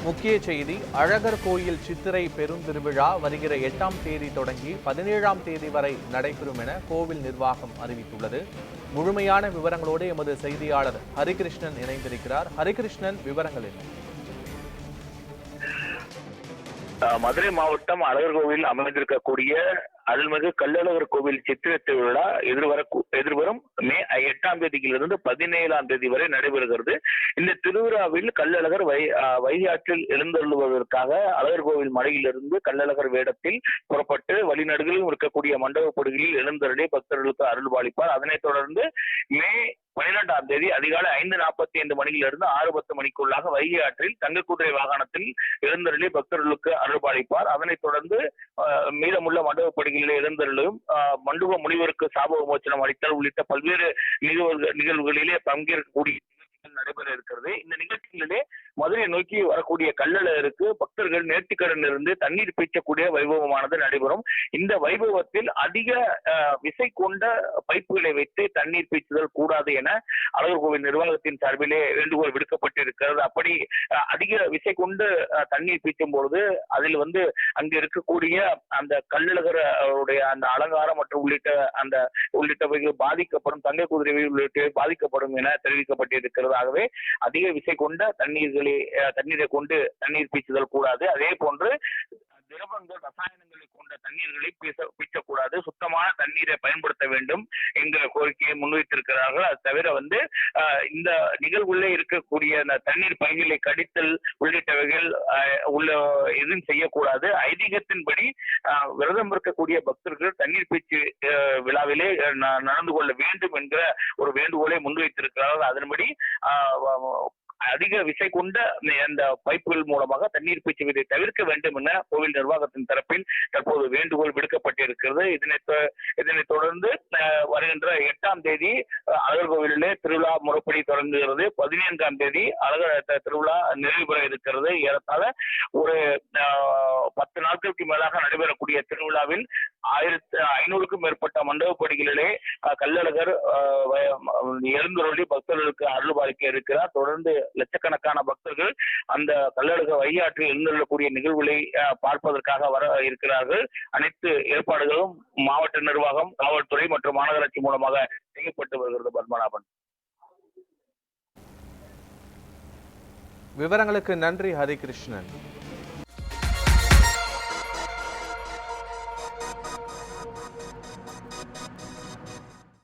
முக்கிய செய்தி அழகர் கோயில் சித்திரை பெருந்திருவிழா வருகிற 8ஆம் தேதி தொடங்கி 17ஆம் தேதி வரை நடைபெறும் என கோவில் நிர்வாகம் அறிவித்துள்ளது. முழுமையான விவரங்களோடு எமது செய்தியாளர் ஹரிகிருஷ்ணன் இணைந்திருக்கிறார். ஹரிகிருஷ்ணன், விவரங்கள் என்ன? மதுரை மாவட்டம் அழகர் கோவில் அமைந்திருக்கக்கூடிய அருள்மிகு கள்ளழகர் கோவில் சித்திரை திருவிழா எதிர்வரும் மே 8ஆம் தேதியிலிருந்து 17ஆம் தேதி வரை நடைபெறுகிறது. இந்த திருவிழாவில் கள்ளழகர் வைகையாற்றில் எழுந்தருளுவதற்காக அழகர் கோவில் மலையிலிருந்து கள்ளழகர் வேடத்தில் புறப்பட்டு வழிநடுகளில் இருக்கக்கூடிய மண்டபப்படுகையில் எழுந்தருளி பக்தர்களுக்கு அருள்பாலிப்பார். அதனைத் தொடர்ந்து மே 12ஆம் தேதி அதிகாலை 5:45 மணியிலிருந்து 6:10 மணிக்குள்ளாக வைகை ஆற்றில் தங்கக்குதிரை வாகனத்தில் எழுந்தருளி பக்தர்களுக்கு அருள்பாலிப்பார். அதனைத் தொடர்ந்து மீதமுள்ள மண்டபப்படுகையில் எழுந்தருளும் மண்டப முனிவருக்கு சாப விமோச்சனம் அளித்தல் உள்ளிட்ட பல்வேறு நிகழ்வுகளிலே பங்கேற்கக்கூடிய நடைபெற இருக்கிறது. இந்த நிகழ்ச்சிகளிலே மதுரை நோக்கி வரக்கூடிய கள்ளழகருக்கு பக்தர்கள் நேர்த்திக்கடன் இருந்து தண்ணீர் பீய்ச்சக்கூடிய வைபவமானது நடைபெறும். இந்த வைபவத்தில் அதிக விசை கொண்ட பைப்புகளை வைத்து தண்ணீர் பீய்ச்சுதல் கூடாது என அழகர் கோவில் நிர்வாகத்தின் சார்பிலே வேண்டுகோள் விடுக்கப்பட்டிருக்கிறது. அப்படி அதிக விசை கொண்டு தண்ணீர் பீய்ச்சும் பொழுது அதில் அங்க இருக்கக்கூடிய அந்த கள்ளழகருடைய அந்த அலங்காரம் மற்றும் உள்ளிட்டவைகள் பாதிக்கப்படும், தங்க குதிரை உள்ளிட்ட பாதிக்கப்படும் என தெரிவிக்கப்பட்டிருக்கிறது. ஆகவே அதிக விசை கொண்ட தண்ணீரை கொண்டு தண்ணீர் பீச்சுதல் கூடாது. அதே போன்று திரவங்கள், ரசாயனங்களை கொண்ட தண்ணீர்களை பீச்சக்கூடாது, சுத்தமான தண்ணீரை பயன்படுத்த வேண்டும் என்கிற கோரிக்கையை முன்வைத்திருக்கிறார்கள். அது தவிர இந்த நிகழ்வுள்ளே இருக்கக்கூடிய அந்த தண்ணீர் பைகளை கடித்தல் உள்ளிட்டவைகள் எதுவும் செய்யக்கூடாது. ஐதீகத்தின்படி விரதம் இருக்கக்கூடிய பக்தர்கள் தண்ணீர் பீச்சு விழாவிலே நடந்து கொள்ள வேண்டும் என்கிற ஒரு வேண்டுகோளை முன்வைத்திருக்கிறார்கள். அதன்படி அதிக விசை கொண்ட அந்த பைப்புகள் மூலமாக தண்ணீர் பீச்சுவதை தவிர்க்க வேண்டும் என கோவில் நிர்வாகத்தின் தரப்பில் தற்போது வேண்டுகோள் விடுக்கப்பட்டிருக்கிறது. இதனைத் தொடர்ந்து வருகின்ற 8ஆம் தேதி அழகர் கோவிலிலே திருவிழா முறைப்படி தொடங்குகிறது. 14ஆம் தேதி அழகர் திருவிழா நிறைவு பெற இருக்கிறது. ஏறத்தாழ ஒரு 10 நாட்களுக்கு மேலாக நடைபெறக்கூடிய திருவிழாவில் 1500க்கும் மேற்பட்ட மண்டபப்படிகளிலே கள்ளழகர் எழுந்தருளி பக்தர்களுக்கு அருள்பாலிக்க இருக்கிறார். தொடர்ந்து லட்சக்கணக்கான பக்தர்கள் அந்த கள்ளழகர் வைகையாற்றில் எழுந்தருளக்கூடிய நிகழ்வுகளை பார்ப்பதற்காக வர இருக்கிறார்கள். அனைத்து ஏற்பாடுகளும் மாவட்ட நிர்வாகம், காவல்துறை மற்றும் மாநகராட்சி மூலமாக செய்யப்பட்டு வருகிறது. பத்மநாபன், விவரங்களுக்கு நன்றி ஹரிகிருஷ்ணன்.